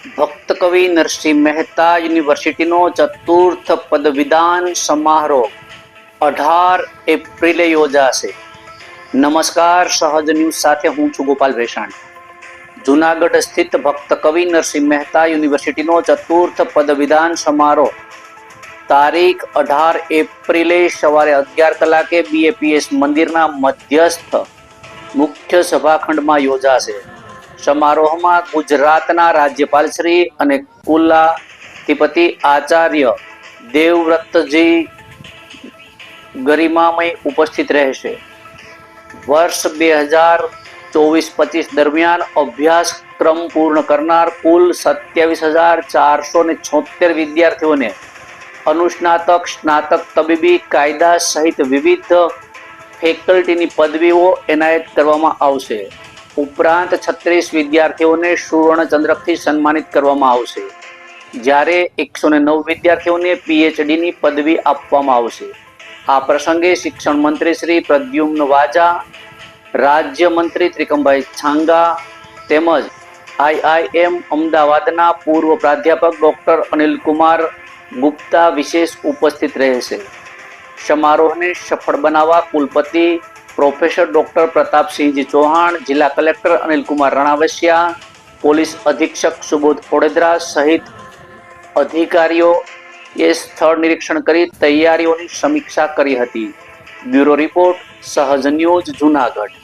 ભક્ત કવિ નરસિંહ મહેતા યુનિવર્સિટીનો ચતુર્થ પદવીદાન સમારોહ 18 એપ્રિલે યોજાશે। નમસ્કાર, સહજ ન્યૂઝ સાથે હું છું ગોપાલ ભેસાણી। જૂનાગઢ સ્થિત ભક્ત કવિ નરસિંહ મહેતા યુનિવર્સિટીનો ચતુર્થ પદવીદાન સમારોહ તારીખ 18 એપ્રિલે સવારે 11 કલાકે બીએપીએસ મંદિરના મધ્યસ્થ મુખ્ય સભાખંડમાં યોજાશે। સમારોહમાં ગુજરાતના રાજ્યપાલ શ્રી અને કુલાધિપતિ આચાર્ય દેવવ્રતજી ગરિમામય ઉપસ્થિત રહેશે। વર્ષ 2024-25 દરમિયાન અભ્યાસક્રમ પૂર્ણ કરનાર કુલ 27,476 વિદ્યાર્થીઓને અનુસ્નાતક, સ્નાતક, તબીબી, કાયદા સહિત વિવિધ ફેકલ્ટીની પદવીઓ એનાયત કરવામાં આવશે। ઉપરાંત 36 વિદ્યાર્થીઓને સુવર્ણચંદ્રકથી સન્માનિત કરવામાં આવશે, જ્યારે 109 વિદ્યાર્થીઓને પીએચડીની પદવી આપવામાં આવશે। આ પ્રસંગે શિક્ષણ મંત્રી શ્રી પ્રદ્યુમ્ન વાજા, રાજ્ય મંત્રી ત્રિકમભાઈ છાંગા તેમજ આઈઆઈએમ અમદાવાદના પૂર્વ પ્રાધ્યાપક ડોક્ટર અનિલકુમાર ગુપ્તા વિશેષ ઉપસ્થિત રહેશે। સમારોહને સફળ બનાવવા કુલપતિ પ્રોફેસર ડોક્ટર પ્રતાપસિંહજી ચૌહાણ, જિલ્લા કલેક્ટર અનિલકુમાર રણાવસિયા, પોલીસ અધિક્ષક સુબોધ ઓડેદરા સહિત અધિકારીઓએ સ્થળ નિરીક્ષણ કરી તૈયારીઓની સમીક્ષા કરી હતી। બ્યુરો રિપોર્ટ, સહજ ન્યૂઝ, જૂનાગઢ।